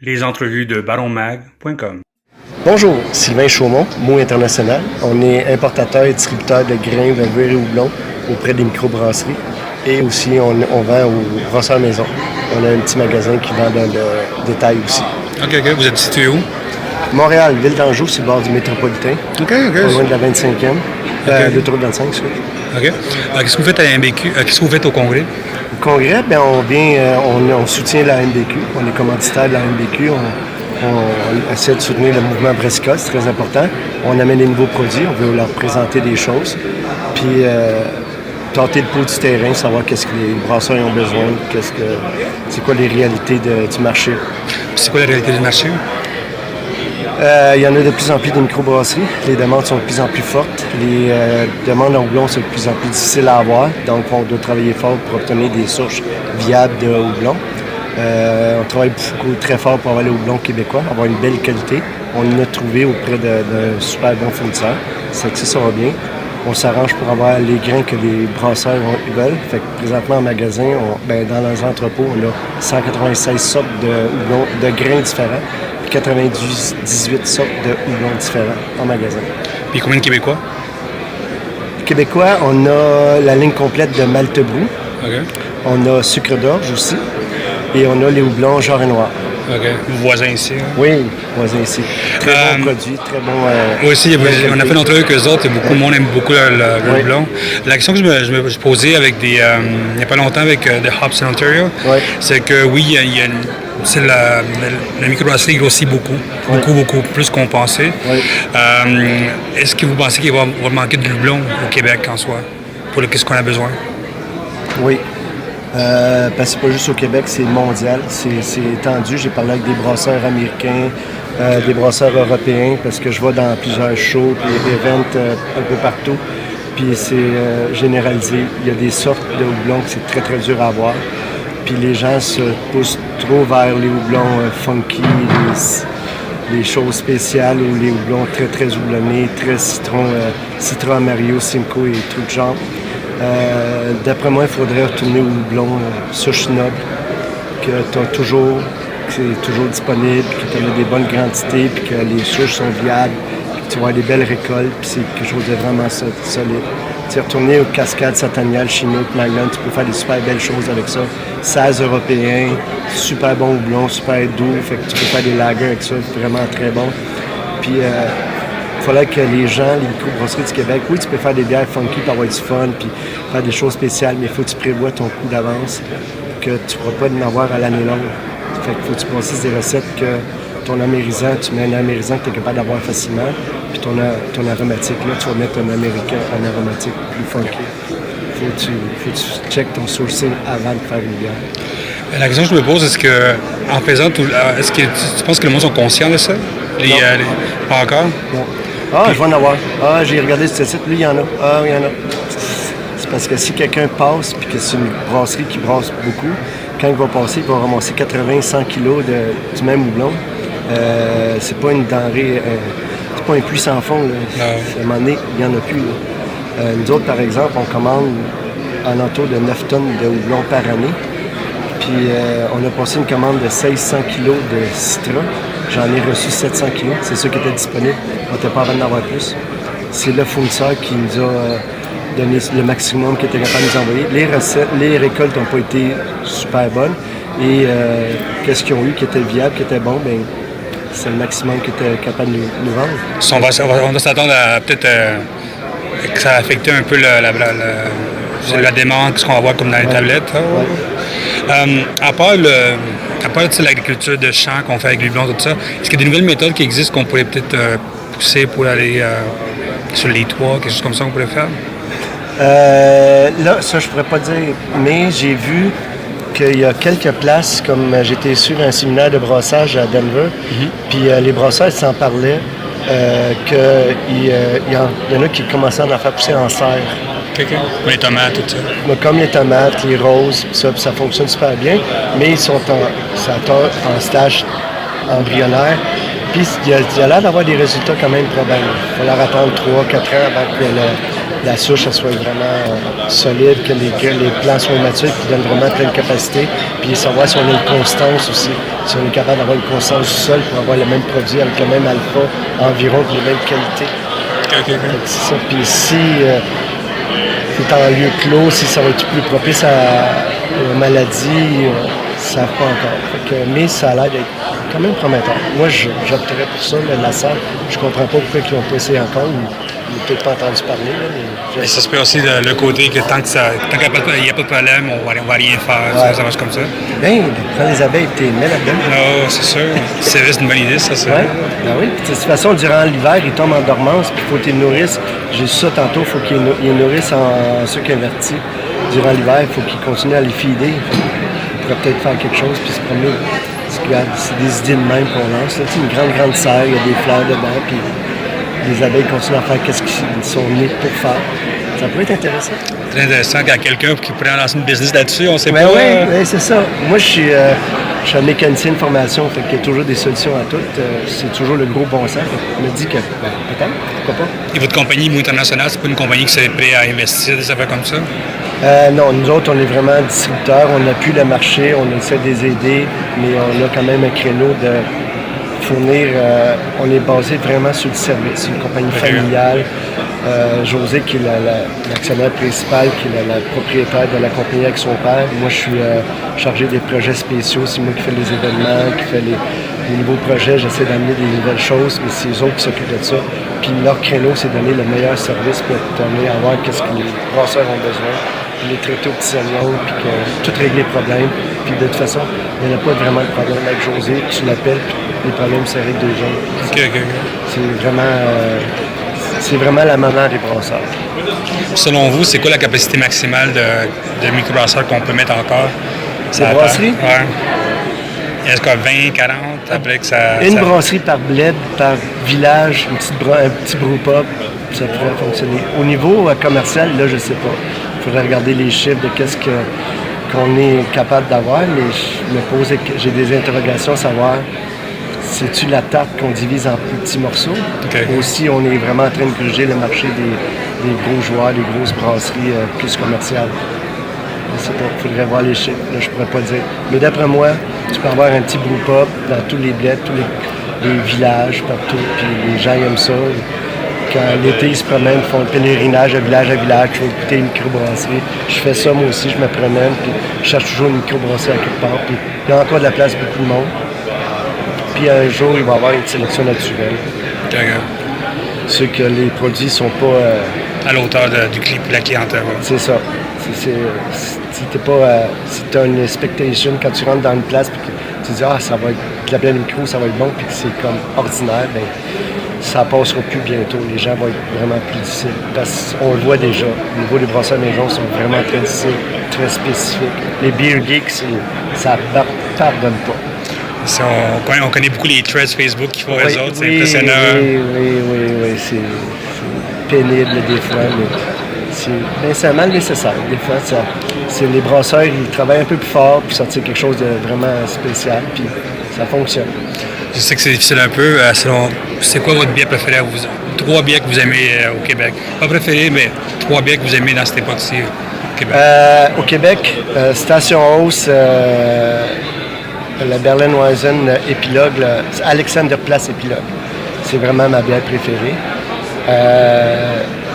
Les entrevues de baronmag.com. Bonjour, Sylvain Chaumont, Mot International. On est importateur et distributeur de grains, levures et houblons auprès des microbrasseries. Et aussi, on vend aux brasseurs maison. On a un petit magasin qui vend dans le détail aussi. OK. Vous êtes situé où? Montréal, Ville d'Anjou, c'est le bord du métropolitain. OK. Pas loin de la 25e. L'autoroute 25, c'est OK. Qu'est-ce que vous faites à la MBQ? Qu'est-ce que vous faites au Congrès? Au Congrès, bien, on soutient la MBQ. On est commanditaire de la MBQ. On essaie de soutenir le mouvement Bresca, c'est très important. On amène des nouveaux produits, on veut leur présenter des choses. Puis tenter le pouls du terrain, savoir qu'est-ce que les brasseurs ont besoin, c'est quoi les réalités du marché. C'est quoi la réalité du marché? Il y en a de plus en plus de microbrasseries. Les demandes sont de plus en plus fortes. Les demandes en houblon sont de plus en plus difficiles à avoir. Donc, on doit travailler fort pour obtenir des sources viables de houblon. On travaille très fort pour avoir les houblons québécois, avoir une belle qualité. On en a trouvé auprès d'un super bon fournisseur. Ça va bien. On s'arrange pour avoir les grains que les brasseurs veulent. Fait que présentement, en magasin, dans nos entrepôts, on a 196 sortes de houblons, de grains différents, puis 98 sortes de houblons différents en magasin. Puis combien de Québécois? Québécois, on a la ligne complète de Malte Brou. OK. On a Sucre d'orge aussi. Et on a les houblons Genre et Noir. OK. Voisins ici. Hein? Oui, voisins ici. Très bon produit, très bon... Moi aussi, on a fait une entrevue avec eux autres et beaucoup de monde aime beaucoup le houblon. La question que je me posais avec il n'y a pas longtemps avec The Hops in Ontario, c'est que oui, la microbrasserie grossit beaucoup. Beaucoup plus qu'on pensait. Oui. Est-ce que vous pensez qu'il va manquer de houblon au Québec en soi, pour qu'est-ce qu'on a besoin? Oui. Parce que c'est pas juste au Québec, c'est mondial, c'est étendu. J'ai parlé avec des brasseurs américains, des brasseurs européens, parce que je vais dans plusieurs shows et events un peu partout. Puis c'est généralisé. Il y a des sortes de houblons que c'est très, très dur à avoir. Puis les gens se poussent trop vers les houblons funky, les choses spéciales ou les houblons très, très houblonnés, très citron Mario, Simcoe et tout de genre. D'après moi, il faudrait retourner au houblon souche noble, que c'est toujours disponible, que tu as des bonnes quantités, puis que les souches sont viables, puis que tu vas avoir des belles récoltes, puis c'est quelque chose de vraiment solide. Tu es retourné aux cascades Satanial, Chinook, Magnum, tu peux faire des super belles choses avec ça. 16 européens, super bon houblon, super doux, fait que tu peux faire des lagers avec ça, vraiment très bon. Puis il faudrait que les gens, les microbrasseries du Québec, oui, tu peux faire des bières funky pour avoir du fun, puis faire des choses spéciales, mais il faut que tu prévois ton coût d'avance, que tu ne pourras pas en avoir à l'année longue. Fait qu'il faut que tu bâtisses des recettes que ton amérisant, tu mets un amérisant que tu es capable d'avoir facilement, puis ton aromatique, là, tu vas mettre un aromatique plus funky. Faut que tu checkes ton sourcing avant de faire une bière. La question que je me pose, est-ce que tu penses que le monde sont conscients de ça? Pas encore? Non. Je vais en avoir. J'ai regardé ce site, lui, il y en a. Il y en a. C'est parce que si quelqu'un passe, puis que c'est une brasserie qui brasse beaucoup, quand il va passer, il va ramasser 80-100 kilos du même houblon. C'est pas une denrée, c'est pas un puits sans fond. Là. À un moment donné, il n'y en a plus. Nous autres, par exemple, on commande en entour de 9 tonnes de houblon par année. Puis on a passé une commande de 1600 kilos de citron. J'en ai reçu 700 kilos. C'est ceux qui étaient disponibles. On n'était pas en train d'en avoir plus. C'est le fournisseur qui nous a donné le maximum qu'il était capable de nous envoyer. Les récoltes n'ont pas été super bonnes. Et qu'est-ce qu'ils ont eu qui était viable, qui était bon, bien, c'est le maximum qu'ils étaient capables de nous vendre. On doit s'attendre à peut-être que ça a affecté un peu la demande, ce qu'on va voir comme dans les tablettes. À part l'agriculture de champs qu'on fait avec du houblon, tout ça, est-ce qu'il y a des nouvelles méthodes qui existent qu'on pourrait peut-être pousser pour aller sur les toits, quelque chose comme ça qu'on pourrait faire? Là, ça, je pourrais pas dire, mais j'ai vu qu'il y a quelques places, comme j'étais sur un séminaire de brassage à Denver, puis les brasseurs s'en parlaient, qu'il y en a qui commençaient à en faire pousser en serre. Comme les tomates, tout ça. Comme les tomates, les roses, ça fonctionne super bien, mais ils sont en stage embryonnaire. Puis il y a l'air d'avoir des résultats quand même probables. Il va leur attendre 3-4 ans avant que la souche elle soit vraiment solide, que les plants soient matures, qui donnent vraiment pleine capacité. Puis savoir si on a une constance aussi, si on est capable d'avoir une constance du sol pour avoir le même produit avec le même alpha environ, puis les mêmes qualités. OK. C'est ça. Puis si c'est en lieu clos, si ça va être plus propice aux maladies, ça ne savent pas encore. Mais ça a l'air d'être quand même prometteur. Moi, j'opterais pour ça, mais la salle, je comprends pas pourquoi ils n'ont pas essayé encore. Ils n'ont peut-être pas entendu parler. Mais ça se peut aussi le côté que tant qu'il n'y a pas de problème, on va rien faire. Ouais. Ça marche comme ça. Bien, prends les abeilles et t'es mets là-dedans. Non, c'est sûr. C'est juste une bonne idée, ça. Ouais. Ben oui. Puis, de toute façon, durant l'hiver, ils tombent en dormance, puis il faut qu'ils nourrissent. J'ai dit ça tantôt, il faut qu'ils nourrissent en sucre inverti. Durant l'hiver, il faut qu'ils continuent à les feeder. On pourrait peut-être faire quelque chose, puis se promener. C'est des idées de même qu'on lance. Là. Une grande serre, il y a des fleurs dedans, puis les abeilles continuent à faire qu'est-ce qu'ils sont nés pour faire. Ça pourrait être intéressant. Très intéressant qu'il y a quelqu'un qui pourrait lancer une business là-dessus, on sait Ben pas. Oui, c'est ça. Moi, je suis un mécanicien de formation, fait qu'il y a toujours des solutions à toutes. C'est toujours le gros bon sens. Je me dis que, peut-être, pourquoi pas. Et votre compagnie Mou International, c'est pas une compagnie qui serait prête à investir des affaires comme ça? Non, nous autres, on est vraiment distributeurs. On appuie le marché, on essaie de les aider, mais on a quand même un créneau de fournir. On est basé vraiment sur le service, une compagnie familiale. José, qui est l'actionnaire principal, qui est la propriétaire de la compagnie avec son père. Moi, je suis chargé des projets spéciaux. C'est moi qui fais les événements, qui fais les nouveaux projets. J'essaie d'amener des nouvelles choses, mais c'est eux autres qui s'occupent de ça. Puis leur créneau, c'est donner le meilleur service pour donner à voir qu'est-ce que les brasseurs ont besoin, puis les traiter aux petits oignons, puis tout régler les problèmes. Puis de toute façon, il n'y en a pas vraiment de problème avec José. Tu l'appelles, puis les problèmes se règlent déjà. C'est vraiment la maman des brasseurs. Selon vous, c'est quoi la capacité maximale de microbrasseurs qu'on peut mettre encore? Des brasseries? Oui. Est-ce qu'il y a 20, 40 après que ça... Une brasserie par bled, par village, un petit brew-pub, ça pourrait fonctionner. Au niveau commercial, là, je sais pas. Il faudrait regarder les chiffres de qu'est-ce qu'on est capable d'avoir, mais j'ai des interrogations à savoir... C'est-tu la tarte qu'on divise en plus petits morceaux? Okay. Aussi, on est vraiment en train de gruger le marché des gros joueurs, des grosses brasseries plus commerciales. Je sais pas, il faudrait voir les chiffres, là, je pourrais pas dire. Mais d'après moi, tu peux avoir un petit brew-pub dans tous les bleds, tous les villages, partout, puis les gens aiment ça. Quand l'été, ils se promènent, ils font le pèlerinage de village à village, je vais écouter une microbrasserie. Je fais ça, moi aussi, je me promène, puis je cherche toujours une microbrasserie à quelque part. Puis il y a encore de la place pour beaucoup de monde. Puis un jour, il va y avoir une sélection naturelle. C'est que les produits ne sont pas... à l'auteur de la clientèle. Ouais. C'est ça. Si tu as une expectation, quand tu rentres dans une place et que tu dis « Ah, ça va être de la pleine micro, ça va être bon », puis que c'est comme ordinaire, bien, ça passera plus bientôt. Les gens vont être vraiment plus difficiles. Parce qu'on le voit déjà. Au niveau des brasseurs maison sont vraiment très difficiles, très spécifiques. Les beer geeks, ça ne pardonne pas. On connaît beaucoup les threads Facebook qui font eux autres, c'est impressionnant. Oui, c'est pénible des fois, mais c'est mal nécessaire. Des fois, les brasseurs, ils travaillent un peu plus fort pour sortir quelque chose de vraiment spécial, puis ça fonctionne. Je sais que c'est difficile un peu. C'est quoi votre bière préférée à vous? 3 bières que vous aimez au Québec? Pas préférées, mais 3 bières que vous aimez dans cette époque-ci au Québec. Au Québec, Station Hausse, la Berlin-Weizen Épilogue, Alexander Place Épilogue. C'est vraiment ma bière préférée.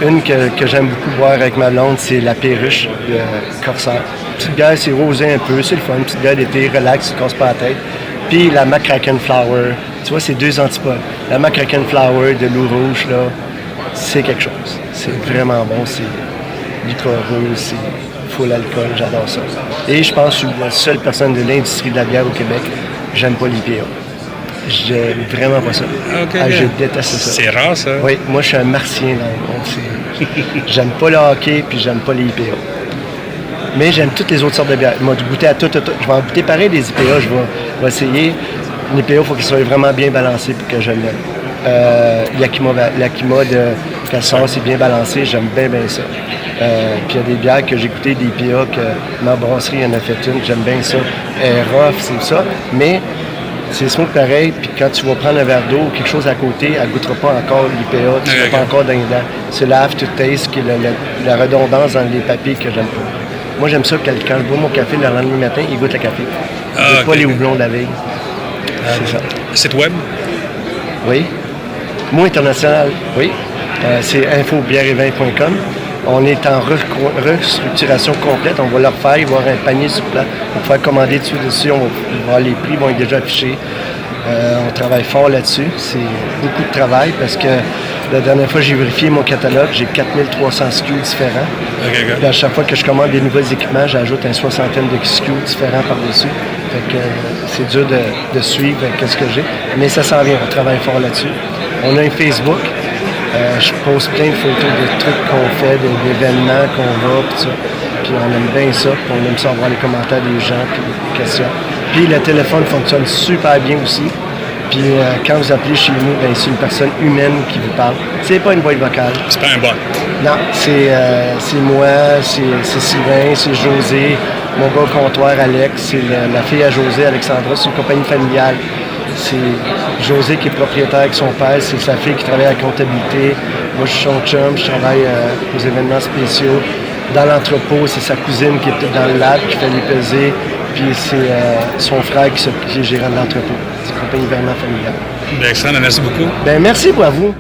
Une que j'aime beaucoup boire avec ma blonde, c'est la Perruche de Corsair. Petite bière, c'est rosé un peu, c'est le fun. Petite bière d'été, relax, tu ne casses pas la tête. Puis la McCracken Flower. Tu vois, c'est 2 antipodes. La McCracken Flower de loup rouge, là, c'est quelque chose. C'est vraiment bon. C'est liquoreux, c'est full alcool, j'adore ça. Et je pense que je suis la seule personne de l'industrie de la bière au Québec. J'aime pas l'IPA. J'aime vraiment pas ça. Okay. Je déteste ça. C'est rare, ça? Oui, moi, je suis un martien dans le monde. J'aime pas le hockey, puis j'aime pas les IPA. Mais j'aime toutes les autres sortes de bières. Moi, je goûter à tout. Je vais en goûter pareil des IPA. Je vais essayer. L'IPA, il faut qu'il soit vraiment bien balancé pour que je l'aime. L'Akima de Cassar, c'est bien balancé. J'aime bien ça. Puis il y a des bières que j'ai goûtées, des IPA, que ma brasserie en a fait une. J'aime bien ça. Rough, c'est ça. Mais C'est smooth pareil, puis quand tu vas prendre un verre d'eau ou quelque chose à côté, elle ne goûtera pas encore l'IPA, tu ne vas pas encore dans les dents. C'est la aftertaste qui est la redondance dans les papiers que j'aime pas. Moi, j'aime ça quand je bois mon café le lendemain matin, il goûte le café. Il goûte pas les houblons de la veille. C'est ça. Site web? Oui. Mot international, oui. C'est infobièreetvin.com. On est en restructuration complète. On va leur faire, il va y avoir un panier sur place. On va pouvoir commander dessus. On va voir les prix, vont être déjà affichés. On travaille fort là-dessus. C'est beaucoup de travail parce que la dernière fois, j'ai vérifié mon catalogue. J'ai 4300 SKU différents. Puis à chaque fois que je commande des nouveaux équipements, j'ajoute une soixantaine de SKU différents par-dessus. Fait que c'est dur de suivre qu'est-ce que j'ai. Mais ça s'en vient. On travaille fort là-dessus. On a un Facebook. Je pose plein de photos de trucs qu'on fait, d'événements qu'on va, puis ça. Puis on aime bien ça, puis on aime ça voir les commentaires des gens, puis les questions. Puis le téléphone fonctionne super bien aussi. Puis quand vous appelez chez nous, ben, c'est une personne humaine qui vous parle. C'est pas une boîte vocale. C'est pas un bot. Non, c'est moi, c'est Sylvain, c'est José, mon gars au comptoir Alex, c'est la fille à José, Alexandra, c'est une compagnie familiale. C'est José qui est propriétaire avec son père, c'est sa fille qui travaille à la comptabilité. Moi, je suis son chum, je travaille aux événements spéciaux. Dans l'entrepôt, c'est sa cousine qui est dans le lab, qui fait les pesées. Puis c'est son frère qui est gérant de l'entrepôt. C'est une compagnie vraiment familiale. Bien, excellent, merci beaucoup. Bien, merci à vous.